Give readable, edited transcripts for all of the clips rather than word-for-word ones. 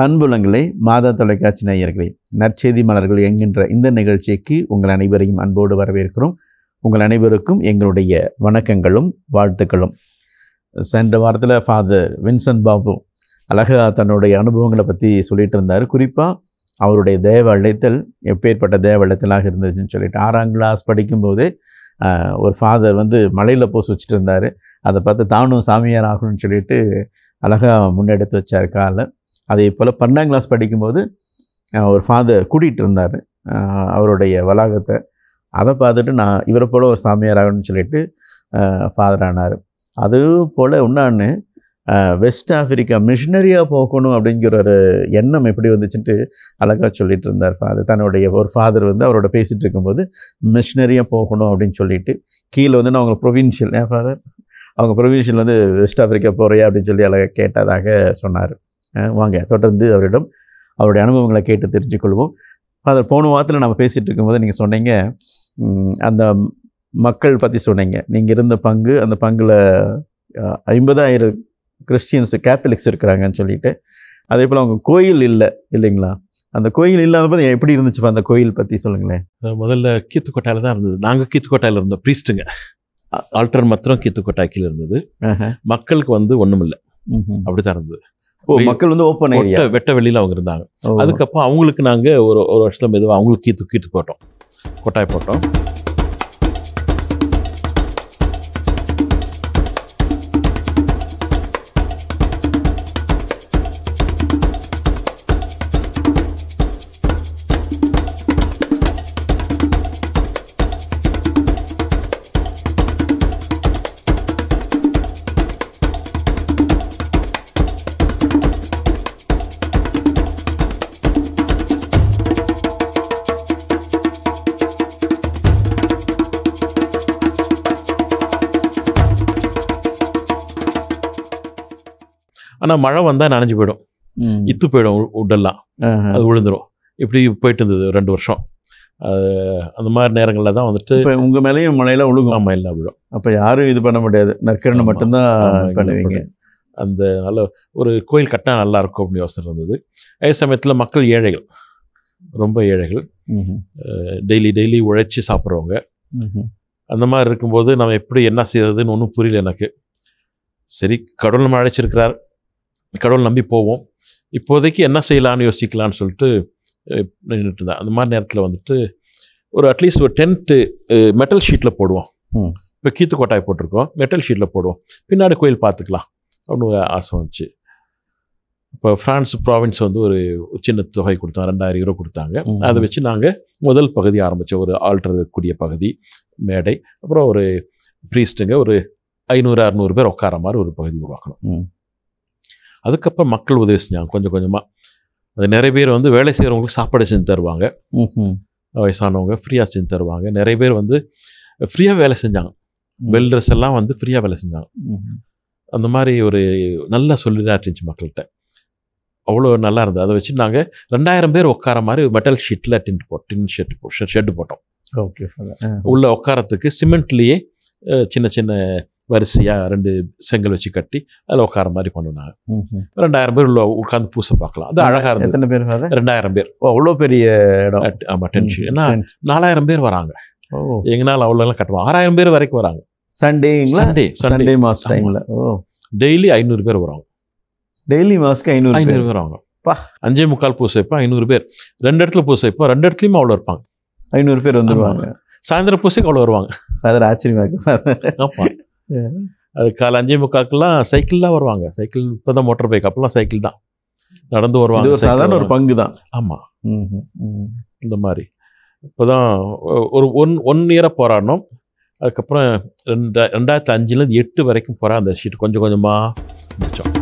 அன்புலங்களே, மாதா தொலைக்காட்சி நேயர்களே, நற்செய்தி மலர்கள் என்கின்ற இந்த நிகழ்ச்சிக்கு உங்கள் அனைவரையும் அன்போடு வரவேற்கிறோம். உங்கள் அனைவருக்கும் எங்களுடைய வணக்கங்களும் வாழ்த்துக்களும். சென்ற வாரத்தில் ஃபாதர் வின்சென்ட் பாபு அழகா தன்னுடைய அனுபவங்களை பற்றி சொல்லிட்டு இருந்தார். குறிப்பாக அவருடைய தேவ அழைத்தல் எப்பேற்பட்ட தேவ அழைத்தலாக இருந்துச்சுன்னு சொல்லிட்டு 6ஆம் கிளாஸ் படிக்கும்போது ஒரு ஃபாதர் மலையில் போஸ் வச்சுட்டு இருந்தார். அதை பார்த்து தானும் சாமியார் ஆகணும்னு சொல்லிட்டு அழகாக முன்னெடுத்து வச்சார் காலை. அதே போல் 12ஆம் கிளாஸ் படிக்கும்போது ஒரு ஃபாதர் கூட்டிகிட்டு இருந்தார் அவருடைய வளாகத்தை. அதை பார்த்துட்டு நான் இவரை போல் ஒரு சாமியார் ஆகணும்னு சொல்லிட்டு ஃபாதர் ஆனார். அது போல் இன்னொன்று வெஸ்ட் ஆஃப்ரிக்கா மிஷினரியாக போகணும் அப்படிங்கிற ஒரு எண்ணம் எப்படி வந்துச்சுட்டு அழகாக சொல்லிட்டு இருந்தார் ஃபாதர். தன்னுடைய ஒரு ஃபாதர் அவரோட பேசிகிட்டு இருக்கும்போது மிஷினரியாக போகணும் அப்படின்னு சொல்லிட்டு கீழே நான் அவங்க ப்ரொவின்ஷியல் ஃபாதர் அவங்க ப்ரொவின்ஷியல் வெஸ்ட் ஆஃப்ரிக்கா போகிறியா அப்படின்னு சொல்லி அழகாக கேட்டதாக சொன்னார். வாங்க தொடர்ந்து அவரிடம் அவருடைய அனுபவங்களை கேட்டு தெரிஞ்சுக்கொள்வோம். ஃபாதர், போன வாரத்தில் நம்ம பேசிகிட்டு இருக்கும்போது நீங்கள் சொன்னீங்க, அந்த மக்கள் பற்றி சொன்னீங்க. நீங்கள் இருந்த பங்கு, அந்த பங்கில் 50,000 கிறிஸ்டியன்ஸ் கேத்தலிக்ஸ் இருக்கிறாங்கன்னு சொல்லிட்டு. அதே போல் அவங்க கோயில் இல்லைங்களா? அந்த கோயில் இல்லாத போது எப்படி இருந்துச்சு அந்த கோயில் பற்றி சொல்லுங்களேன். முதல்ல கீத்துக்கோட்டையில் தான் இருந்தது. நாங்கள் கீத்துக்கோட்டையில் இருந்தோம், ப்ரீஸ்ட்டுங்க. ஆல்டர் மாத்திரம் கீத்துக்கோட்டையில் இருந்தது. மக்களுக்கு ஒன்றும் இல்லை, அப்படி தான் இருந்தது. மக்கள் ஓப்பன் ஏரியா, வெட்ட வெளியில் அவங்க இருந்தாங்க. அதுக்கப்புறம் அவங்களுக்கு நாங்கள் ஒரு வருஷத்துல மெதுவாக அவங்களுக்கு கீத்து போட்டோம், கொட்டாய் போட்டோம். ஆனால் மழை வந்தால் நனைஞ்சு போயிடும், இத்து போயிடும், உடெல்லாம் அது விழுந்துடும். இப்படி போயிட்டு இருந்தது 2 வருஷம். அந்த மாதிரி நேரங்களில் தான் இப்போ உங்கள் மேலேயும் மழையில் விழுகும். ஆமாம், எல்லாம் விழும். அப்போ யாரும் இது பண்ண முடியாது, நற்கரணை மட்டும்தான் பண்ணுவீங்க. அந்த நல்ல ஒரு கோயில் கட்டினா நல்லாயிருக்கும் அப்படின்னு யோசனை இருந்தது. அதே சமயத்தில் மக்கள் ஏழைகள், ரொம்ப ஏழைகள், டெய்லி உழைச்சி சாப்பிட்றவங்க. அந்த மாதிரி இருக்கும்போது நம்ம எப்படி என்ன செய்யறதுன்னு ஒன்றும் புரியல எனக்கு. சரி, கடவுள் நம்ம அழைச்சிருக்கிறார், கடவுள் நம்பி போவோம், இப்போதைக்கு என்ன செய்யலான்னு யோசிக்கலான்னு சொல்லிட்டு நின்றுட்டு இருந்தேன். அந்த மாதிரி நேரத்தில் ஒரு அட்லீஸ்ட் ஒரு டென்ட்டு மெட்டல் ஷீட்டில் போடுவோம். இப்போ கீத்துக்கோட்டாய் போட்டிருக்கோம், மெட்டல் ஷீட்டில் போடுவோம், பின்னாடி கோயில் பார்த்துக்கலாம் அப்படின்னு ஒரு ஆசை வந்துச்சு. இப்போ ஃப்ரான்ஸ் ப்ராவின்ஸ் ஒரு சின்ன தொகை கொடுத்தாங்க, 2000 யூரோ கொடுத்தாங்க. அதை வச்சு நாங்கள் முதல் பகுதி ஆரம்பித்தோம். ஒரு ஆல்டர் கூடிய பகுதி, மேடை, அப்புறம் ஒரு ப்ரீஸ்ட்டுங்க, ஒரு 500-600 பேர் உட்கார மாதிரி ஒரு பகுதி உருவாக்கணும். அதுக்கப்புறம் மக்கள் உதவி செஞ்சாங்க கொஞ்சம் கொஞ்சமாக. அது நிறைய பேர் வேலை செய்கிறவங்களுக்கு சாப்பாடு செஞ்சு தருவாங்க, வயசானவங்க ஃப்ரீயாக செஞ்சு தருவாங்க. நிறைய பேர் ஃப்ரீயாக வேலை செஞ்சாங்க, வெல்டர்ஸ் எல்லாம் ஃப்ரீயாக வேலை செஞ்சாங்க. அந்த மாதிரி ஒரு நல்ல சொல்லிடாட்டிச்சு மக்கள்கிட்ட, அவ்வளோ நல்லா இருந்தது. அதை வச்சு நாங்கள் 2000 பேர் உட்கார மாதிரி மெட்டல் ஷீட்டில் ஷெட்டு போட்டோம். ஓகே, உள்ள உட்காரத்துக்கு சிமெண்ட்லேயே சின்ன சின்ன வரிசையாக 2 செங்கல் வச்சு கட்டி அதில் உட்கார மாதிரி பண்ணுனாங்க. 2000 பேர் உள்ள உட்காந்து பூசை பார்க்கலாம். அது அழகாக இருந்தது. எத்தனை பேர்? 2000 பேர். அவ்வளோ பெரிய இடம். ஆமாம், டென்ஷன். ஏன்னா 4000 பேர் வராங்க. எங்களால் அவ்வளோலாம் கட்டுவோம். 6000 பேர் வரைக்கும் வராங்க. சண்டே மாஸ் டைமில் டெய்லி 500 பேர் வராங்க. டெய்லி மாஸ்க்கு 500 பேர் வராங்க. 5:45 பூசை வைப்போம், 500 பேர். 2 இடத்துல பூசை வைப்போம், 2 இடத்துலையும் அவ்வளோ இருப்பாங்க. 500 பேர் வந்துடுவாங்க. சாயந்தரம் பூசைக்கு அவ்வளோ வருவாங்க. அது ஆச்சரியமாக இருக்கு. ஆமாம், அது காலை 5:45 சைக்கிள்லாம் வருவாங்க. சைக்கிள் இப்போ தான் மோட்டர் பைக், அப்போல்லாம் சைக்கிள் தான், நடந்து வருவாங்க. ஒரு சாதாரண ஒரு பங்கு தான். ஆமாம், இந்த மாதிரி இப்போ தான் ஒரு 1 இயராக போராடணும். அதுக்கப்புறம் 2005 8 வரைக்கும் போகிற அந்த ஷீட் கொஞ்சம் கொஞ்சமாக முடித்தோம்.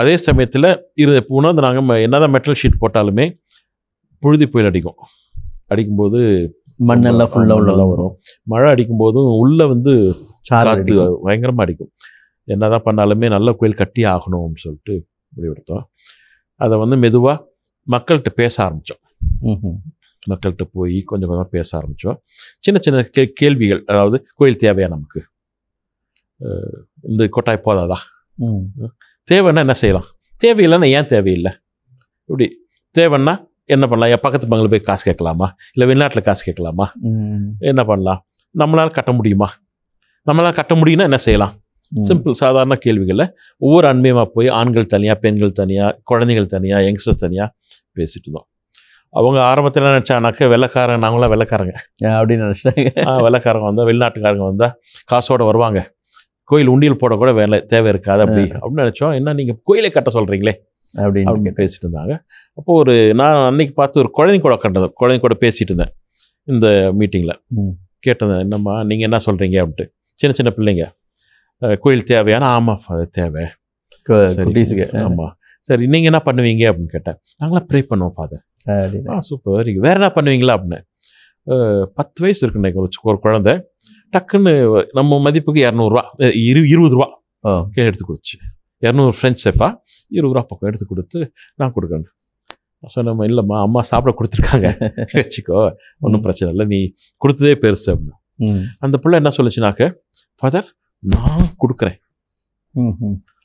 அதே சமயத்தில் உணர்ந்து நாங்கள் என்னதான் மெட்டல் ஷீட் போட்டாலுமே புழுதி புயல் அடிக்கும்போது மண்ணெல்லாம் ஃபுல்லாக உள்ள வரும். மழை அடிக்கும்போதும் உள்ளே வந்து காற்று பயங்கரமாக அடிக்கும். என்னதான் பண்ணாலுமே நல்ல கோயில் கட்டி ஆகணும்னு சொல்லிட்டு முடிவெடுத்தோம். அதை வந்து மெதுவாக மக்கள்கிட்ட பேச ஆரம்பித்தோம். மக்கள்கிட்ட போய் கொஞ்சம் கொஞ்சமாக பேச ஆரம்பித்தோம். சின்ன சின்ன கேள்விகள், அதாவது கோயில் தேவையா, நமக்கு இந்த கொட்டாய் போதாதா, தேவைன்னா என்ன செய்யலாம், தேவையில்லைன்னா ஏன் தேவையில்லை, இப்படி தேவைன்னா என்ன பண்ணலாம், என் பக்கத்து பங்கில் போய் காசு கேட்கலாமா, இல்லை வெளிநாட்டில் காசு கேட்கலாமா, என்ன பண்ணலாம், நம்மளால் கட்ட முடியுமா, நம்மளால் கட்ட முடியும்னா என்ன செய்யலாம், சிம்பிள் சாதாரண கேள்விகளில் ஒவ்வொரு அண்மையமாக போய் ஆண்கள் தனியாக, பெண்கள் தனியாக, குழந்தைகள் தனியாக, யங்ஸ்டர் தனியாக பேசிட்டு இருந்தோம். அவங்க ஆரம்பத்தில் நினச்சானாக்க வெள்ளைக்காரங்க, நாங்களாம் வெள்ளைக்காரங்க அப்படின்னு நினச்சிட்டாங்க. வெள்ளைக்காரங்க வந்தால், வெளிநாட்டுக்காரங்க வந்தால் காசோடு வருவாங்க, கோயில் உண்டியல் போட கூட தேவை இருக்காது அப்படின்னு நினச்சோம். என்ன நீங்கள் கோயிலை கட்ட சொல்கிறீங்களே அப்படின்னு பேசிட்டு இருந்தாங்க. அப்போது நான் அன்னைக்கு பார்த்து ஒரு குழந்தை கூட பேசிகிட்டு இருந்தேன் இந்த மீட்டிங்கில். கேட்டிருந்தேன், என்னம்மா நீங்கள் என்ன சொல்கிறீங்க அப்படின்ட்டு. சின்ன சின்ன பிள்ளைங்க, கோயில் தேவையான, ஆமாம் தேவை, ஆமாம் சரி, நீங்கள் என்ன பண்ணுவீங்க அப்படின்னு கேட்டேன். நாங்களாம் ப்ரே பண்ணுவோம் ஃபாதர். சூப்பர், வேறு என்ன பண்ணுவீங்களா அப்படின்னு. 10 வயசு இருக்குன்னு ஒரு குழந்தை டக்குன்னு நம்ம மதிப்புக்கு 200 ரூபா, 20 ரூபா எடுத்து கொடுத்துச்சு. 200 ஃப்ரெண்ட்ஸ் சேஃபா 20 ரூபா பக்கம் எடுத்து கொடுத்து நான் கொடுக்கணும் சொன்னம்மா. இல்லைம்மா, அம்மா சாப்பிட கொடுத்துருக்காங்க, வச்சுக்கோ, ஒன்றும் பிரச்சனை இல்லை, நீ கொடுத்ததே பெருசு அப்படின்னு. அந்த பிள்ளை என்ன சொல்லுச்சுனாக்க, ஃபாதர் நான் கொடுக்குறேன்,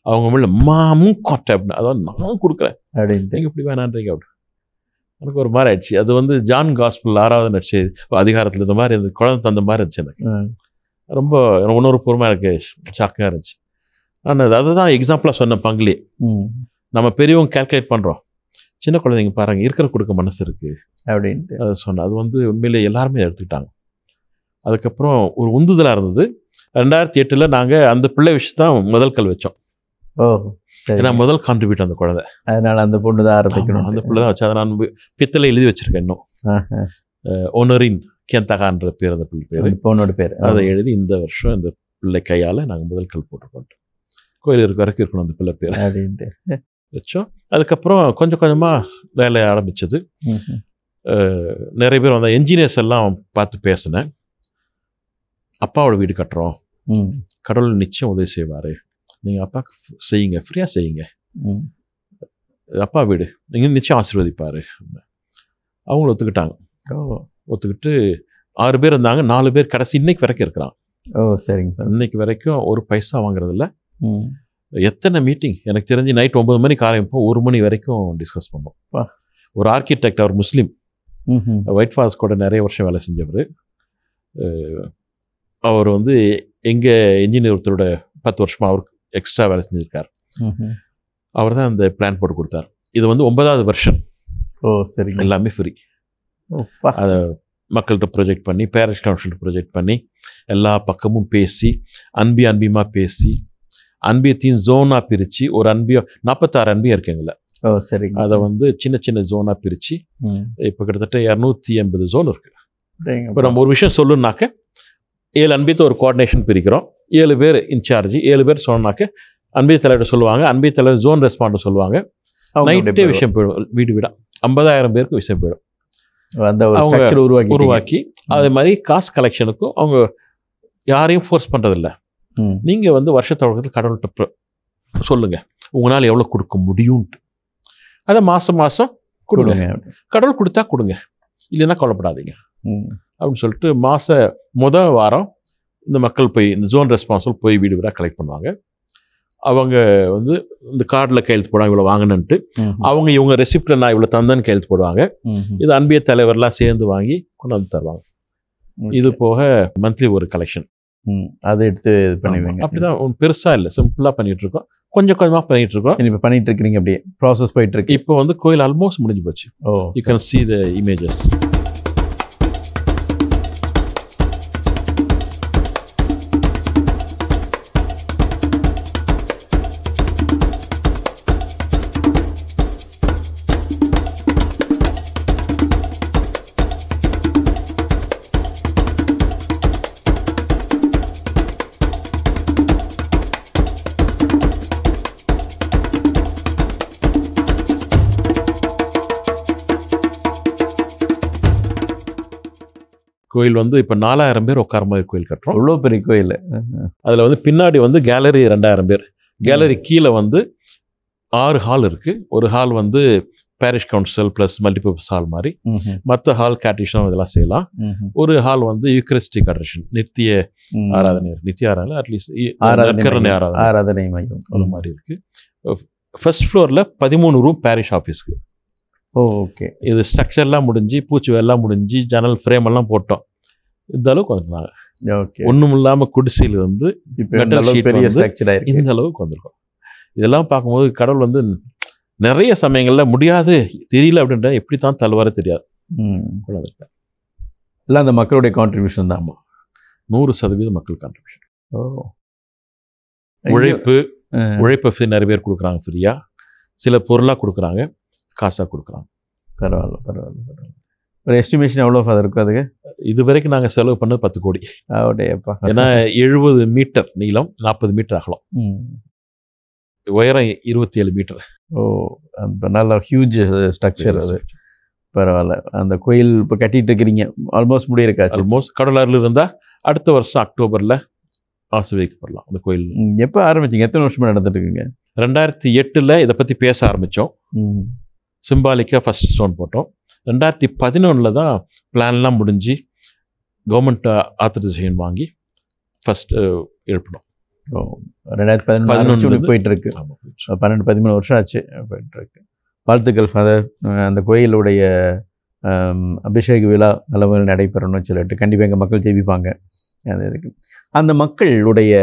அவங்க மேலே மாமும் கோட்டை அப்படின்னு, அதாவது நான் கொடுக்குறேன் அப்படின்னு, நீங்கள் இப்படி வேணான்றீங்க அப்படின்னு. எனக்கு ஒரு மாதிரி ஆயிடுச்சு. அது வந்து ஜான் காஸ்பிள் 6வது நடிச்சு அதிகாரத்தில் இந்த மாதிரி இந்த குழந்தை தந்த மாதிரி இருந்துச்சு. எனக்கு ரொம்ப உணர்வுபூர்வமாக எனக்கு ஷாக்காக இருந்துச்சு. நான் அதுதான் எக்ஸாம்பிளாக சொன்னேன் பங்குலேயே. நம்ம பெரியவங்க கால்குலேட் பண்ணுறோம், சின்ன குழந்தைங்க பாருங்கள் இருக்கிற கொடுக்க மனசு இருக்குது அப்படின்ட்டு அதை சொன்னேன். அது வந்து உண்மையிலே எல்லாருமே எடுத்துக்கிட்டாங்க. அதுக்கப்புறம் ஒரு உந்துதலாக இருந்தது. 2008 நாங்கள் அந்த பிள்ளை விஷயத்தான் முதல் கல் வச்சோம். ஏன்னா முதல் கான்ட்ரிபியூட் அந்த குழந்தை, அதனால அந்த பொண்ணு தான் ஆரம்பிக்கணும், அந்த பிள்ளை தான் வச்சு. அதை நான் பித்தளை எழுதி வச்சிருக்கேன் இன்னும். ஒனரின் கேந்தகான்ற பேர் அந்த பிள்ளை பேர், பொண்ணோட பேர். அதை எழுதி இந்த வருஷம் இந்த பிள்ளை கையால் நாங்கள் முதல் கல் போட்டுருக்கோம். கோயில் இருக்க வரைக்கும் இருக்கணும் அந்த பிள்ளை பேர் அப்படின்ட்டு வச்சோம். அதுக்கப்புறம் கொஞ்சம் கொஞ்சமாக வேலை ஆரம்பிச்சது. நிறைய பேர் வந்தால் என்ஜினியர்ஸ் எல்லாம் பார்த்து பேசினேன். அப்பாவோட வீடு கட்டுறோம், கடவுள் நிச்சயம் உதவி செய்வார், நீங்கள் அப்பாவுக்கு செய்யுங்க, ஃப்ரீயாக செய்யுங்க, அப்பா வீடு நீங்கள் நிச்சயம் ஆசீர்வதிப்பார். அவங்களும் ஒத்துக்கிட்டாங்க. ஒத்துக்கிட்டு 6 பேர் இருந்தாங்க, 4 பேர் கடைசி இன்னைக்கு வரைக்கும் இருக்கிறாங்க. சரிங்க. இன்னைக்கு வரைக்கும் ஒரு பைசா வாங்குறதில்ல. எத்தனை மீட்டிங் எனக்கு தெரிஞ்சு நைட் 9 மணிக்கு ஆரம்பிப்போம், 1 மணி வரைக்கும் டிஸ்கஸ் பண்ணுவோம். ஒரு ஆர்கிடெக்ட், அவர் முஸ்லீம், ஒயிட் ஃபால்ஸ் கூட நிறைய வருஷம் வேலை செஞ்சவர். அவர் வந்து எங்கள் என்ஜினியர் ஒருத்தரோட 10 வருஷமாக அவருக்கு எக்ஸ்ட்ரா வேலை செஞ்சுருக்கார். அவர் தான் அந்த பிளான் போட்டு கொடுத்தார். இது வந்து 9வது வெர்ஷன். சரி, எல்லாமே ஃப்ரீ. அதை மக்கள்கிட்ட ப்ரொஜெக்ட் பண்ணி, பேரிஷ் கவுன்சில்கிட்ட ப்ரொஜெக்ட் பண்ணி, எல்லா பக்கமும் பேசி, அன்பியமாக பேசி, அன்பியத்தையும் ஜோனாக பிரித்து, ஒரு 46 அன்பியம் இருக்குங்கள. சரி, அதை வந்து சின்ன சின்ன ஜோனாக பிரித்து இப்போ கிட்டத்தட்ட 280 ஜோன் இருக்குது. இப்போ நம்ம ஒரு விஷயம் சொல்லணுன்னாக்க 7 அன்பியத்தை ஒரு கோஆர்டினேஷன் பிரிக்கிறோம், 7 பேர் இன்சார்ஜ், 7 பேர் சொன்னாக்க அன்பிய தலைவர் சொல்லுவாங்க, அன்பிய தலைவர் ஜோன் ரெஸ்பாண்டர் சொல்லுவாங்க. நைட்டே விஷயம் போயிடும், வீடு வீடாக 50,000 பேருக்கு விஷயம் போயிடும். அவங்க உருவாக்கி அதே மாதிரி காசு கலெக்ஷனுக்கும் அவங்க யாரையும் ஃபோர்ஸ் பண்ணுறதில்ல. நீங்கள் வந்து வருஷத்தொடக்கத்தில் கடவுள்கிட்ட சொல்லுங்கள் உங்களால் எவ்வளோ கொடுக்க முடியும்ட்டு. அதை மாதம் கொடுங்க, கடவுள் கொடுத்தா கொடுங்க, இல்லைன்னா கவலைப்படாதீங்க அப்படின்னு சொல்லிட்டு முதல் வாரம் இந்த மக்கள் போய் இந்த ஜோன் ரெஸ்பான்சிபிள் போய் வீடு வீடாக கலெக்ட் பண்ணுவாங்க. அவங்க வந்து இந்த கார்டில் கையெழுத்து போடுவாங்க, இவ்வளோ வாங்கினன்ட்டு. அவங்க இவங்க ரெசிப்டை நான் இவ்வளோ தந்தேன்னு கையெழுத்து போடுவாங்க. இது அன்பிய தலைவர்லாம் சேர்ந்து வாங்கி கொண்டு வந்து தருவாங்க. இது போக மந்த்லி ஒரு கலெக்ஷன் அதை எடுத்து இது பண்ணுவீங்க. அப்படிதான், பெருசாக இல்லை, சிம்பிளாக பண்ணிகிட்டு இருக்கோம், கொஞ்சம் கொஞ்சமாக பண்ணிகிட்டு இருக்கோம். இப்போ பண்ணிகிட்டு இருக்கிறீங்க, அப்படியே ப்ராசஸ் போயிட்டு இருக்கு. இப்போ வந்து கோயில் ஆல்மோஸ்ட் முடிஞ்சு போச்சு. You can see the images. கோயில் வந்து இப்போ 4000 பேர் உட்கார மாதிரி கோயில் கட்டுறோம். அவ்வளோ பெரிய கோயில். அதில் வந்து பின்னாடி வந்து கேலரி 2000 பேர். கேலரி கீழே வந்து 6 ஹால் இருக்குது. ஒரு ஹால் வந்து bearish council plus multipurpose hall மாதிரி, மற்ற ஹால் கேட்டிஷன் இதெல்லாம் செய்யலாம். ஒரு ஹால் வந்து யூக்கரிஸ்டிக் அட்ரேஷன், நித்திய ஆராதனை, நித்திய ஆராதனை அட்லீஸ்ட் ஆராதனை மையம் அது மாதிரி இருக்குது. ஃபர்ஸ்ட் ஃப்ளோரில் 13 ரூம் பேரிஷ் ஆஃபீஸ்க்கு. ஓகே. இது ஸ்ட்ரக்சர்லாம் முடிஞ்சு, பூச்சி எல்லாம் முடிஞ்சு, ஜன்னல் ஃப்ரேம் எல்லாம் போட்டோம். இந்த அளவுக்கு வந்துருந்தாங்க. ஓகே. ஒன்றும் இல்லாமல் குடிசையில் வந்து பெரிய ஸ்ட்ரக்சர் ஆயிருக்கு. இந்த அளவுக்கு வந்திருக்கும். இதெல்லாம் பார்க்கும்போது கடவுள் வந்து நிறைய சமயங்களில் முடியாது, தெரியல அப்படின்ற எப்படி தான் தள்ளுவார தெரியாது. இல்லை, அந்த மக்களுடைய கான்ட்ரிபியூஷன் தான். 100% மக்கள் கான்ட்ரிபியூஷன். உழைப்பு நிறைய பேர் கொடுக்குறாங்க ஃப்ரீயாக, சில பொருளாக கொடுக்குறாங்க, காசாக கொடுக்குறாங்க. பரவாயில்ல. ஒரு எஸ்டிமேஷன் எவ்வளோ ஃபாதர் இருக்கும் அதுக்கு? இது வரைக்கும் நாங்கள் செலவு பண்ணது 10 கோடி. அப்படியேப்பா. ஏன்னா 70 மீட்டர் நீளம், 40 மீட்டர் அகலம், உயரம் 27 மீட்டர். நல்ல ஹியூஜ் ஸ்ட்ரக்சர் அது. பரவாயில்ல. அந்த கோயில் இப்போ கட்டிட்டு இருக்கிறீங்க, ஆல்மோஸ்ட் முடியிருக்காச்சு. ஆல்மோஸ்ட் கடலாரில் இருந்தால் அடுத்த வருஷம் அக்டோபரில் ஆசீர்வதிக்கப்படலாம் அந்த கோயில். எப்போ ஆரம்பிச்சிங்க? எத்தனை வருஷமாக நடந்துட்டு இருக்குங்க? 2008 இதை பற்றி பேச ஆரம்பித்தோம். சிம்பாலிக்காக ஃபஸ்ட் ஸ்டோன் போட்டோம். 2011 தான் பிளான்லாம் முடிஞ்சு கவர்மெண்ட் ஆத்தரைசேஷன் வாங்கி ஃபஸ்ட்டு எழுப்பினோம். 2011 போயிட்டு இருக்கு. 12-13 வருஷம் ஆச்சு போயிட்டு இருக்கு. வாழ்த்துக்கள் ஃபாதர். அந்த கோயிலுடைய அபிஷேக விழா நல்ல நடைபெறணும்னு சொல்லிட்டு கண்டிப்பாக எங்கள் மக்கள் ஜெயிப்பாங்க. அது இதுக்கு அந்த மக்களுடைய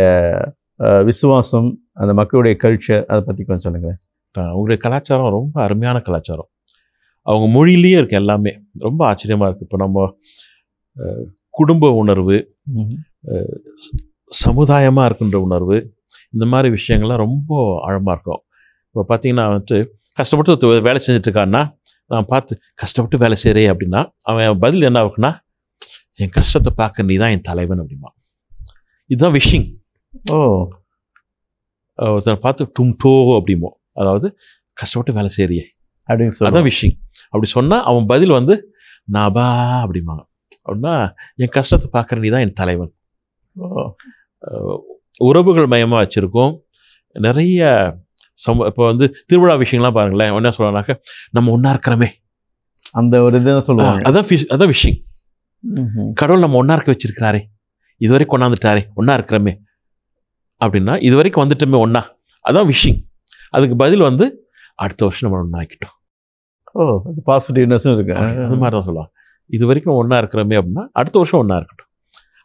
விசுவாசம், அந்த மக்களுடைய கல்ச்சர், அதை பற்றி கொஞ்சம் சொல்லுங்களேன். அவங்களுடைய கலாச்சாரம் ரொம்ப அருமையான கலாச்சாரம். அவங்க மொழியிலேயே இருக்குது எல்லாமே. ரொம்ப ஆச்சரியமாக இருக்குது. இப்போ நம்ம குடும்ப உணர்வு, சமுதாயமாக இருக்கின்ற உணர்வு, இந்த மாதிரி விஷயங்கள்லாம் ரொம்ப ஆழமாக இருக்கும். இப்போ பார்த்தீங்கன்னா வந்துட்டு கஷ்டப்பட்டு வேலை செஞ்சிட்ருக்கான்னா, நான் பார்த்து கஷ்டப்பட்டு வேலை செய்கிறே அப்படின்னா அவன் பதில் என்ன இருக்குன்னா, என் கஷ்டத்தை பார்க்க நீ தான் என் தலைவன் அப்படிமா. இதுதான் விஷிங். ஒருத்தனை பார்த்து டும்டோ அப்படிமோ, அதாவது கஷ்டப்பட்டு வேலை செய்கிறியே அப்படின்னு, அதான் விஷிங். அப்படி சொன்னால் அவன் பதில் வந்து நாபா அப்படிம்பாங்க. அப்படின்னா என் கஷ்டத்தை பார்க்குற நீ தான் என் தலைவன். உறவுகள் மயமாக வச்சுருக்கோம். நிறைய இப்போ வந்து திருவிழா விஷயங்கள்லாம் பாருங்களேன். என்ன சொல்கிறாங்கனாக்கா, நம்ம ஒன்றா இருக்கிறோமே, அந்த ஒரு இதுதான் சொல்லுவாங்க. அதான் விஷிங். கடவுள் நம்ம ஒன்றா இருக்க வச்சிருக்கிறாரே, இதுவரைக்கும் கொண்டாந்துட்டாரே, ஒன்றா இருக்கிறோமே அப்படின்னா, இது வரைக்கும் வந்துட்டோமே ஒன்றா, அதான் விஷிங். அதுக்கு பதில் வந்து அடுத்த வருஷம் நம்ம ஒன்றா ஆக்கிட்டோம். பாசிட்டிவ்னஸும் இருக்கு. அந்த மாதிரி தான் சொல்லுவாங்க. இது வரைக்கும் ஒன்றா இருக்கிறோமே அப்படின்னா அடுத்த வருஷம் ஒன்றா இருக்கட்டும்.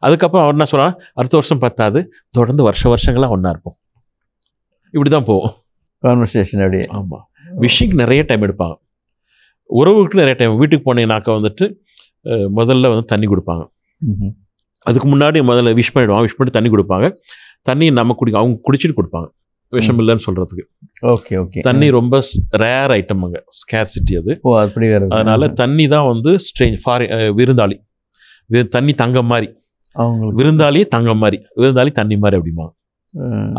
அதுக்கப்புறம் அவர் என்ன சொல்கிறான், அடுத்த வருஷம் பத்தாது, தொடர்ந்து வருஷங்களாக ஒன்றா இருப்போம். இப்படி தான் போவோம் கான்வர்சேஷன். அப்படியே. ஆமாம். விஷிங்க்கு நிறைய டைம் எடுப்பாங்க. உறவுக்கு நிறைய டைம். வீட்டுக்கு போனீங்கன்னாக்கா வந்துட்டு முதல்ல வந்து தண்ணி கொடுப்பாங்க. அதுக்கு முன்னாடி முதல்ல விஷ் பண்ணிவிடுவாங்க. விஷ் பண்ணி தண்ணி கொடுப்பாங்க. தண்ணி நம்ம அவங்க குடிச்சிட்டு கொடுப்பாங்க, விஷம் இல்லைன்னு சொல்கிறதுக்கு. ஓகே. தண்ணி ரொம்ப ரேர் ஐட்டம், அங்கே ஸ்கேர்சிட்டி அது. அப்படி வேறு. அதனால் தண்ணி தான் வந்து விருந்தாளி. தண்ணி தங்கம் மாதிரி, விருந்தாளி தங்கம் மாதிரி, விருந்தாளி தண்ணி மாதிரி அப்படிமா.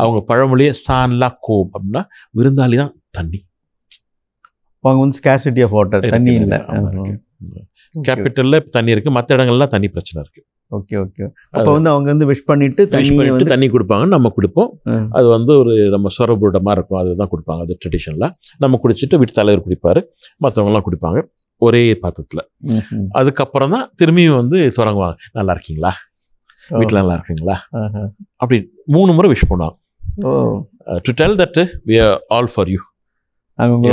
அவங்க பழமொழியே சான்லா கோம் அப்படின்னா விருந்தாளி தான் தண்ணி. அவங்க வந்து ஸ்கேர்சிட்டி ஆஃப் வாட்டர், தண்ணி இல்லை. கேபிட்டலில் தண்ணி இருக்குது, மற்ற இடங்கள்லாம் தண்ணி பிரச்சனை இருக்குது. ஓகே. அப்போ வந்து அவங்க வந்து விஷ் பண்ணிட்டு தண்ணி கொடுப்பாங்க, நம்ம கொடுப்போம். அது வந்து ஒரு நம்ம சொரபுட மாதிரி இருக்கும், அதுதான் கொடுப்பாங்க. அது ட்ரெடிஷனில் நம்ம குடிச்சிட்டு வீட்டு தலைவர் குடிப்பார், மற்றவங்கலாம் குடிப்பாங்க ஒரே பாத்திரத்தில். அதுக்கப்புறம் தான் திரும்பியும் வந்து தொடங்குவாங்க, நல்லா இருக்கீங்களா, வீட்டில் நல்லா இருக்கீங்களா, அப்படி 3 முறை விஷ் பண்ணுவாங்க. To tell that we are all for you,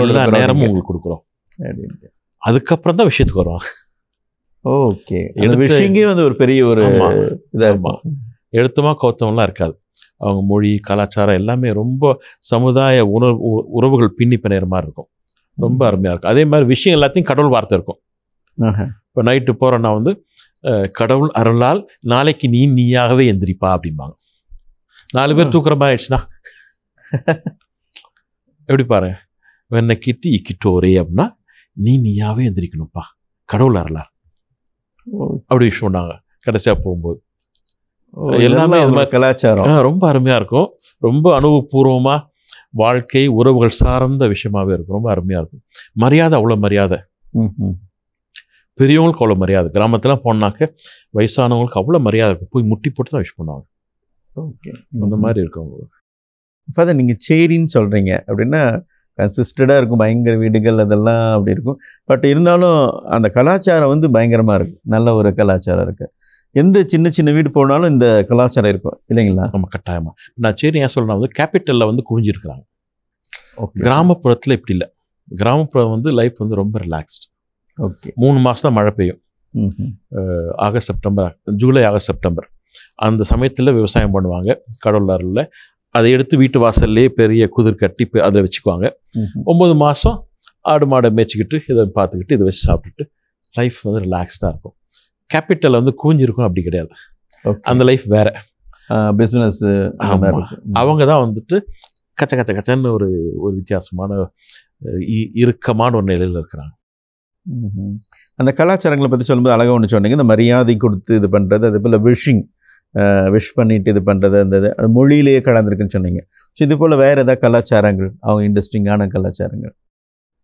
எல்லா நேரமும் உங்களுக்கு கொடுக்குறோம். அதுக்கப்புறம் தான் விஷயத்துக்கு வருவாங்க. ஓகே. விஷயங்கே வந்து ஒரு பெரிய ஒரு இதாக எழுத்துமா கௌத்தம்லாம் இருக்காது. அவங்க மொழி, கலாச்சாரம் எல்லாமே ரொம்ப சமுதாய உறவுகள் பின்னி பிணையிற மாதிரி இருக்கும். ரொம்ப அருமையாக இருக்கும். அதே மாதிரி விஷயம் எல்லாத்தையும் கடவுள் வார்த்தை இருக்கும். இப்போ நைட்டு போகிறோன்னா வந்து கடவுள் அருளால் நாளைக்கு நீயாகவே எந்திரிப்பா அப்படிம்பாங்க. 4 பேர் தூக்குற மாதிரி ஆயிடுச்சுன்னா எப்படி பாருங்க, வெண்ணை கிட்டி இக்கிட்டோரே அப்படின்னா நீயாவே எந்திரிக்கணும்ப்பா, கடவுள் அருளால் அப்படி விஷயம் பண்ணாங்க. கடைசியாக போகும்போது எல்லாமே இது மாதிரி கலாச்சாரம் ரொம்ப அருமையாக இருக்கும். ரொம்ப அனுபவபூர்வமாக வாழ்க்கை உறவுகள் சார்ந்த விஷயமாகவே இருக்கும். ரொம்ப அருமையாக இருக்கும். மரியாதை, அவ்வளோ மரியாதை. பெரியவங்களுக்கு அவ்வளோ மரியாதை. கிராமத்துலாம் போனாக்க வயசானவங்களுக்கு அவ்வளோ மரியாதை இருக்கும். போய் முட்டி போட்டு தான் விஷ் பண்ணுவாங்க. ஓகே. அந்த மாதிரி இருக்கும். ஃபாதர், நீங்கள் சேரின்னு சொல்கிறீங்க அப்படின்னா கன்சிஸ்டடாக இருக்கும், பயங்கர வீடுகள் அதெல்லாம் அப்படி இருக்கும். பட் இருந்தாலும் அந்த கலாச்சாரம் வந்து பயங்கரமாக இருக்குது, நல்ல ஒரு கலாச்சாரம் இருக்குது. எந்த சின்ன சின்ன வீடு போனாலும் இந்த கலாச்சாரம் இருக்கும் இல்லைங்களா? நம்ம கட்டாயமாக நான் சரி ஏன் சொல்கிறேன் வந்து கேபிட்டலில் வந்து குவிஞ்சிருக்கிறாங்க. ஓகே. கிராமப்புறத்தில் இப்படி இல்லை. கிராமப்புறம் வந்து லைஃப் வந்து ரொம்ப ரிலாக்ஸ்டு. ஓகே. 3 மாதம் தான் மழை பெய்யும். August September, July August September அந்த சமயத்தில் விவசாயம் பண்ணுவாங்க கடவுளாரில். அதை எடுத்து வீட்டு வாசல்லே பெரிய குதிர் கட்டி அதில் வச்சுக்குவாங்க. 9 மாதம் ஆடு மாடை மேய்ச்சிக்கிட்டு இதை பார்த்துக்கிட்டு இதை வச்சு சாப்பிட்டுட்டு லைஃப் வந்து ரிலாக்ஸ்டாக இருக்கும். கேபிட்டல் வந்து கூஞ்சிருக்கும், அப்படி கிடையாது. அந்த லைஃப் வேறு. பிஸ்னஸ் அவங்க தான் வந்துட்டு கச்ச கச்ச கச்சன்னு ஒரு வித்தியாசமான இறுக்கமான ஒரு நிலையில் இருக்கிறாங்க. அந்த கலாச்சாரங்களை பற்றி சொல்லும்போது அழகாக ஒன்று சொன்னீங்க, இந்த மரியாதை கொடுத்து இது பண்ணுறது, அதே போல் விஷ் பண்ணிட்டு இது பண்ணுறது, அந்த அது மொழியிலேயே கலந்துருக்குன்னு சொன்னீங்க. ஸோ இது போல் வேறு ஏதாவது கலாச்சாரங்கள் அவங்க இன்ட்ரெஸ்டிங்கான கலாச்சாரங்கள்?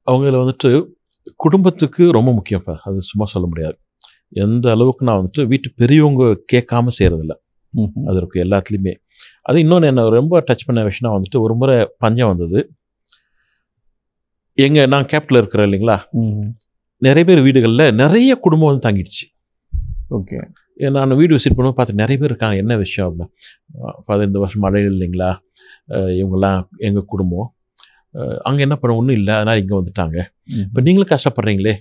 அவங்கள வந்துட்டு குடும்பத்துக்கு ரொம்ப முக்கியம். அது சும்மா சொல்ல முடியாது. எந்த அளவுக்கு நான் வந்துட்டு வீட்டு பெரியவங்க கேட்காம செய்கிறதில்ல. அது இருக்குது எல்லாத்துலேயுமே. அது இன்னொன்று என்ன ரொம்ப டச் பண்ண விஷயம்னா வந்துட்டு ஒரு முறை பஞ்சம் வந்தது. நான் கேப்டில் இருக்கிறேன் இல்லைங்களா, நிறைய பேர் வீடுகளில் நிறைய குடும்பம் வந்து தங்கிடுச்சு. ஓகே. நான் வீடு விசிட் பண்ணும்போது பார்த்து நிறைய பேர் இருக்காங்க. என்ன விஷயம் அப்படின்னா, 15 வருஷம் மழை இல்லைங்களா, இவங்கெல்லாம் எங்கள் குடும்பம் அங்கே என்ன பண்ண ஒன்றும் இல்லை, அதனால் இங்கே வந்துட்டாங்க. இப்போ நீங்களும் கஷ்டப்படுறீங்களே.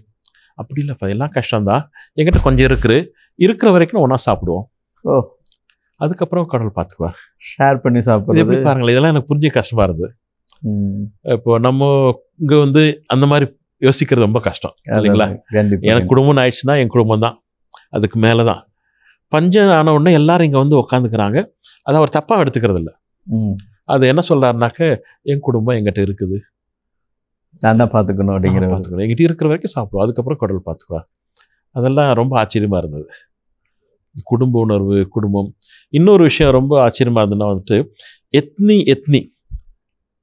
அப்படி இல்லை, எல்லாம் கஷ்டம்தான், என்கிட்ட கொஞ்சம் இருக்கிற வரைக்கும் ஒன்றா சாப்பிடுவோம். ஓ, அதுக்கப்புறம் கடவுள் பார்த்துக்குவார். ஷேர் பண்ணி சாப்பிடுறது எப்படி பாருங்களேன், இதெல்லாம் எனக்கு புரிஞ்ச கஷ்டமாக இருந்தது. இப்போ நம்ம இங்கே வந்து அந்த மாதிரி யோசிக்கிறது ரொம்ப கஷ்டம் இல்லைங்களா. எனக்கு குடும்பம்னு ஆயிடுச்சுன்னா என் குடும்பம் தான், அதுக்கு மேலே தான். பஞ்சம் ஆன உடனே எல்லாரும் இங்கே வந்து உட்காந்துக்கிறாங்க. அதை அவர் தப்பாக எடுத்துக்கிறது இல்லை. அது என்ன சொல்கிறாருனாக்க, என் குடும்பம் எங்கிட்ட இருக்குது, நான் தான் பார்த்துக்கணும் அப்படிங்கிற பார்த்துக்கணும், எங்கிட்ட இருக்கிற வரைக்கும் சாப்பிடுவோம், அதுக்கப்புறம் கடவுள் பார்த்துக்குவார். அதெல்லாம் ரொம்ப ஆச்சரியமாக இருந்தது. குடும்ப உணர்வு, குடும்பம். இன்னொரு விஷயம் ரொம்ப ஆச்சரியமாக இருந்ததுன்னா வந்துட்டு எத்னி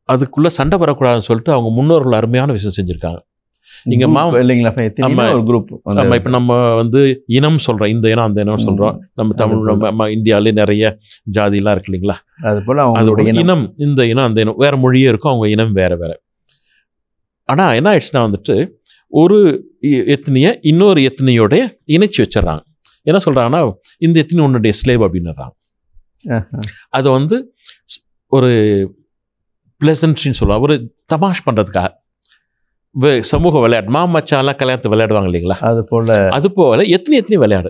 அதுக்குள்ளே சண்டை வரக்கூடாதுன்னு சொல்லிட்டு அவங்க முன்னோர்கள் அருமையான விஷயம் செஞ்சுருக்காங்க. இங்கே ஒரு குரூப். நம்ம இப்போ நம்ம வந்து இனம் சொல்கிறோம், இந்த இனம் அந்த இனம் சொல்கிறோம். நம்ம தமிழ் நம்ம இந்தியாவிலே நிறைய ஜாதிலாம் இருக்கு இல்லைங்களா. அது போல் அவங்களோட இனம், இந்த இனம் அந்த இனம் வேறு மொழியே இருக்கும், அவங்க இனம் வேறு வேறு. ஆனால் என்ன ஆயிடுச்சுன்னா வந்துட்டு ஒரு எத்தனியை இன்னொரு எத்தனியோட இணைச்சி வச்சிடறாங்க. என்ன சொல்கிறாங்கன்னா, இந்த எத்தனி உன்னுடைய ஸ்லேவ் அப்படின்னுறாங்க. அதை வந்து ஒரு பிளசன்ட்ரின்னு சொல்லுவாங்க, ஒரு தமாஷ் பண்ணுறதுக்காக. சமூக விளையாட்டு, மாமச்சாலாம் கல்யாணத்தை விளையாடுவாங்க இல்லைங்களா, அது போல் எத்தனி விளையாடு.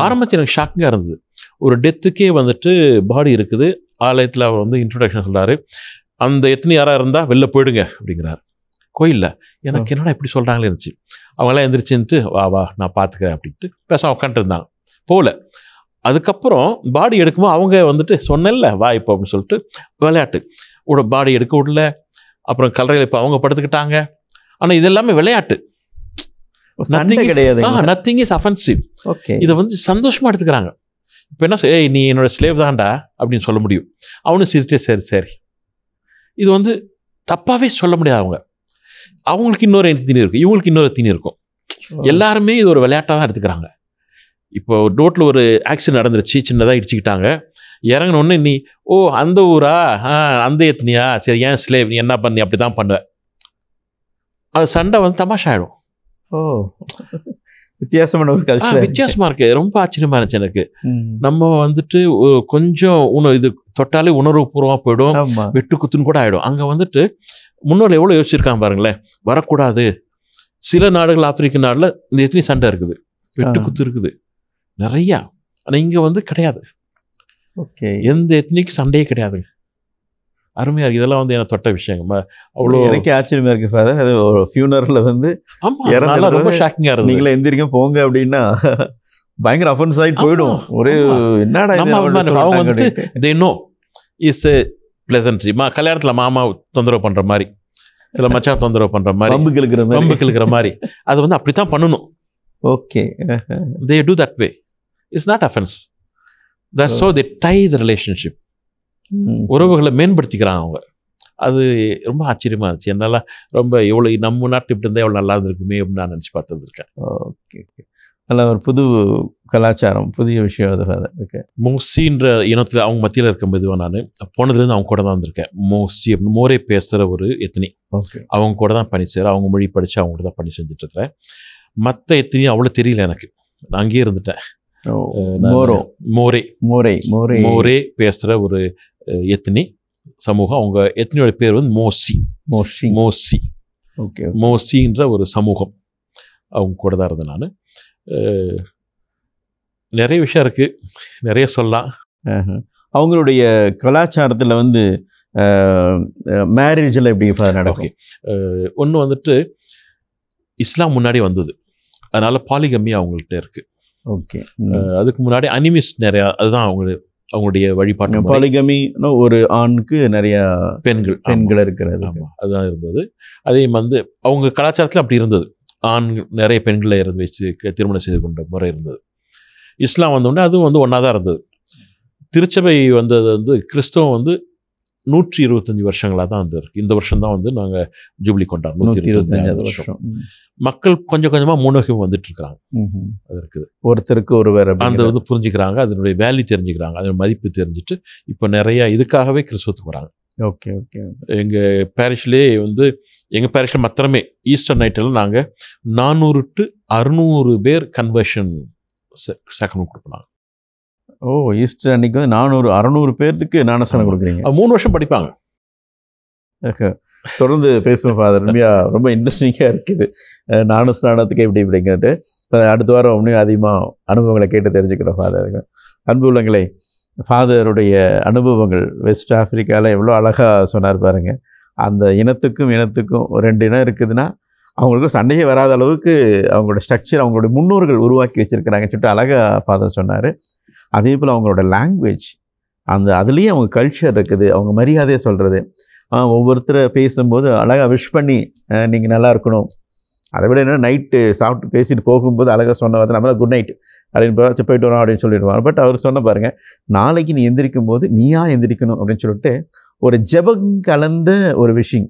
ஆரம்பத்தில் எனக்கு ஷாக்கிங்காக இருந்தது. ஒரு டெத்துக்கே வந்துட்டு பாடி இருக்குது. ஆலயத்தில் அவர் வந்து இன்ட்ரொடக்ஷன் சொல்கிறாரு, அந்த எத்தனை யாராக இருந்தால் வெளில போயிடுங்க அப்படிங்கிறார் கோயிலில். எனக்கு என்னடா இப்படி சொல்கிறாங்களே இருந்துச்சு. அவங்களாம் எந்திரிச்சுன்ட்டு வா நான் பார்த்துக்கிறேன் அப்படின்ட்டு பேசாமல் உட்காந்துருந்தாங்க போகல. அதுக்கப்புறம் பாடி எடுக்கும்போது அவங்க வந்துட்டு சொன்னேன்ல வா இப்போ அப்படின்னு சொல்லிட்டு விளையாட்டு பாடி எடுக்க விடல. அப்புறம் கல்லறையில் இப்போ அவங்க படுத்துக்கிட்டாங்க. ஆனால் இது எல்லாமே விளையாட்டு, நத்திங் இஸ் அஃபென்சிவ். இதை வந்து சந்தோஷமாக எடுத்துக்கிறாங்க. இப்போ என்ன நீ என்னோட ஸ்லேவ் தான்டா அப்படின்னு சொல்ல முடியும். அவனு சிரிச்சே சரி. இது வந்து தப்பாகவே சொல்ல முடியாது. அவங்களுக்கு இன்னொரு தீனி இருக்கும், இவங்களுக்கு இன்னொரு தீனி இருக்கும். எல்லாருமே இது ஒரு விளையாட்டாக தான் எடுத்துக்கிறாங்க. இப்போ ரோட்டில் ஒரு ஆக்சிடென்ட் நடந்துருச்சு, சின்னதாக இடிச்சுக்கிட்டாங்க. இறங்கினோடனே நீ அந்த ஊரா, அந்த எத்தனியா, சரி ஏன் ஸ்லேவ், நீ என்ன பண்ணி அப்படி தான் பண்ணுவேன். அது சண்டை வந்து தமாஷாயிடும். வித்தியாசமான ஒரு கல்ச்சர், வித்தியாசமாக இருக்குது. ரொம்ப ஆச்சரியமாக இருந்துச்சு எனக்கு. நம்ம வந்துட்டு கொஞ்சம் இது தொட்டாலே உணர்வுபூர்வமாக போயிடும், வெட்டு குத்துன்னு கூட ஆகிடும். அங்கே வந்துட்டு முன்னோர்கள் எவ்வளோ யோசிச்சிருக்காங்க பாருங்களேன். வரக்கூடாது. சில நாடுகள், ஆப்பிரிக்க நாட்டில் இந்த எத்தனை சண்டை இருக்குது, வெட்டு குத்து இருக்குது நிறையா. ஆனால் இங்கே வந்து கிடையாது. எந்த எத்தனைக்கு சண்டையே கிடையாது. அருமையாக இருக்குது. இதெல்லாம் வந்து எனக்கு தொட்ட விஷயங்க. அவ்வளோ எனக்கு ஆச்சரியமாக இருக்குது ஃபாதர். அது ஒரு ஃபியூனரில் வந்து ரொம்ப ஷாக்கிங்காக இருக்குது. நீங்களே எந்திரிக்க போங்க அப்படின்னா பயங்கர அஃபென்ஸ் ஆகிட்டு போயிடும். ஒரே என்னடா அவங்க வந்துட்டு தே நோ இஸ் எ பிளசன்ட்ரி. கல்யாணத்தில் மாமா தொந்தரவு பண்ணுற மாதிரி, சில மச்சான் தொந்தரவு பண்ணுற மாதிரி, வம்பு கிழக்கிற மாதிரி, அது வந்து அப்படி தான் பண்ணணும். Okay, they do that way. It's not offence. That's so they tie the relationship. உறவுகளை மேம்படுத்திக்கிறாங்க அவங்க. அது ரொம்ப ஆச்சரியமாக இருந்துச்சு. என்னால் ரொம்ப எவ்வளோ நம்ம நாட்டு இப்படி இருந்தால் எவ்வளோ நல்லா இருந்திருக்குமே அப்படின்னு நான் நினச்சி பார்த்துருக்கேன். Okay okay. நல்ல ஒரு புது கலாச்சாரம், புதிய விஷயம் அது ஓகே. மோசின்ற இனத்தில் அவங்க மத்தியில் இருக்கும்போது நான் போனதுலேருந்து அவங்க கூட தான் வந்திருக்கேன். மோசி அப்படின்னு மோரே பேசுகிற ஒரு எத்தனி, ஓகே. அவங்க கூட தான் பணி செய்கிறேன். அவங்க மொழி படித்து அவங்க கூட தான் பணி செஞ்சுட்ருக்கிறேன். மற்ற எத்தனையும் அவ்வளோ தெரியல எனக்கு. நான் அங்கேயே இருந்துட்டேன். மோரே பேசுகிற ஒரு எத்தனி சமூகம். அவங்க எத்தனியோட பேர் வந்து மோசி. ஓகே. மோசின்ற ஒரு சமூகம், அவங்க கூட தான் இருந்தேன் நான். நிறைய விஷயம் இருக்குது, நிறைய சொல்லலாம். அவங்களுடைய கலாச்சாரத்தில் வந்து மேரேஜில் எப்படி நடக்கும்? ஒன்று வந்துட்டு இஸ்லாம் முன்னாடி வந்தது, அதனால் பாலிகமி அவங்கள்ட்ட இருக்குது. ஓகே. அதுக்கு முன்னாடி அனிமிஸ் நிறையா, அதுதான் அவங்களுடைய வழிபாட்டு. பாலிகமின்னா ஒரு ஆணுக்கு நிறைய பெண்கள் இருக்கிறது, அதுதான் இருந்தது. அதே வந்து அவங்க கலாச்சாரத்தில் அப்படி இருந்தது. ஆண் நிறைய பெண்களை இருந்து வச்சு திருமணம் செய்து கொண்ட முறை இருந்தது. இஸ்லாம் வந்தோடனே அதுவும் வந்து ஒன்றா தான் இருந்தது. திருச்சபை வந்தது வந்து கிறிஸ்தவம் வந்து 125 வருஷங்களாக தான் வந்துருக்கு. இந்த வருஷம் தான் வந்து நாங்கள் ஜூப்ளி கொண்டாடுறோம், 125 வருஷம். மக்கள் கொஞ்சம் கொஞ்சமாக மூணகம் வந்துட்டு இருக்கிறாங்க. அது இருக்குது, ஒருத்தருக்கு ஒருவர் அந்த வந்து புரிஞ்சுக்கிறாங்க, அதனுடைய வேல்யூ தெரிஞ்சுக்கிறாங்க, அதோட மதிப்பு தெரிஞ்சுட்டு இப்போ நிறையா இதுக்காகவே கிறிஸ்தவத்துக்கு வராங்க. Okay okay. எங்கள் பேரிஷ்லேயே வந்து எங்கள் பேரிஷில் மாத்திரமே ஈஸ்டர் நைட்டில் நாங்கள் 400 to 600 பேர் கன்வர்ஷன் சக்கரம் கொடுப்பாங்க. ஓ, ஈஸ்டர் அன்னைக்கு வந்து 400-600 பேருக்கு ஞானஸ்நானம் கொடுக்குறீங்க. 3 வருஷம் படிப்பாங்க. தொடர்ந்து பேசுவோம் ஃபாதர். உண்மையாக ரொம்ப இன்ட்ரெஸ்டிங்காக இருக்குது ஞானஸ்நானத்துக்கு இப்படிங்கிறது. அடுத்த வாரம் இன்னும் அதிகமாக அனுபவங்களை கேட்டு தெரிஞ்சுக்கிறோம் ஃபாதர். அன்பு உள்ளங்களே, ஃபாதருடைய அனுபவங்கள் வெஸ்ட் ஆஃப்ரிக்காவில் எவ்வளோ அழகாக சொன்னார் பாருங்கள். அந்த இனத்துக்கும் 2 இனம் இருக்குதுன்னா அவங்களுக்கு சண்டையே வராத அளவுக்கு அவங்களோட ஸ்ட்ரக்சர் அவங்களுடைய முன்னோர்கள் உருவாக்கி வச்சுருக்கிறாங்கன்னு சொல்லிட்டு அழகாக ஃபாதர் சொன்னார். அதே போல் அவங்களோட லாங்குவேஜ், அதுலேயும் அவங்க கல்ச்சர் இருக்குது, அவங்க மரியாதையை சொல்கிறது. ஒவ்வொருத்தரை பேசும்போது அழகாக விஷ் பண்ணி நீங்கள் நல்லா இருக்கணும். அதை விட என்ன, நைட்டு சாப்பிட்டு பேசிட்டு போகும்போது அழகாக சொன்ன வந்து நம்மள குட் நைட் அப்படின்னு போயிட்டு வரோம் அப்படின்னு சொல்லிடுவாங்க. பட் அவர் சொன்ன பாருங்கள், நாளைக்கு நீ எந்திரிக்கும் போது நீயா எந்திரிக்கணும் அப்படின்னு சொல்லிட்டு ஒரு ஜெபம் கலந்த ஒரு விஷயம்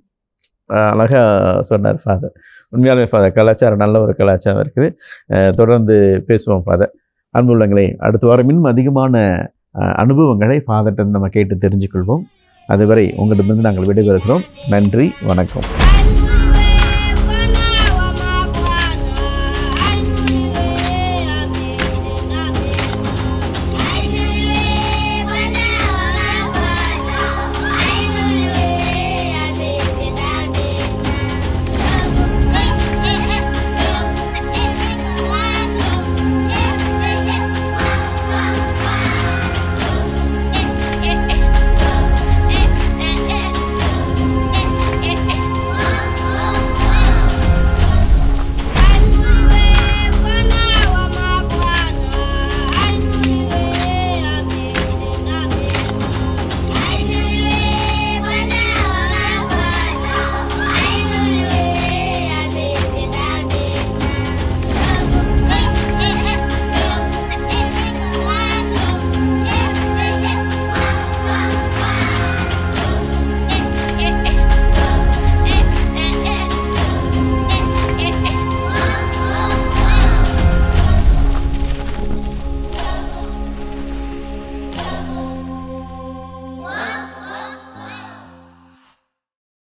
அழகாக சொன்னார் ஃபாதர். உண்மையாலுமே ஃபாதர் கலாச்சாரம் நல்ல ஒரு கலாச்சாரம் இருக்குது. தொடர்ந்து பேசுவோம் ஃபாதர். அன்புள்ளங்களே, அடுத்த வாரம் இன்னும் அதிகமான அனுபவங்களை ஃபாதர்கிட்ட நம்ம கேட்டு தெரிஞ்சுக்கொள்வோம். அதுவரை உங்களிடமிருந்து நாங்கள் விடைபெறுகிறோம். நன்றி, வணக்கம்.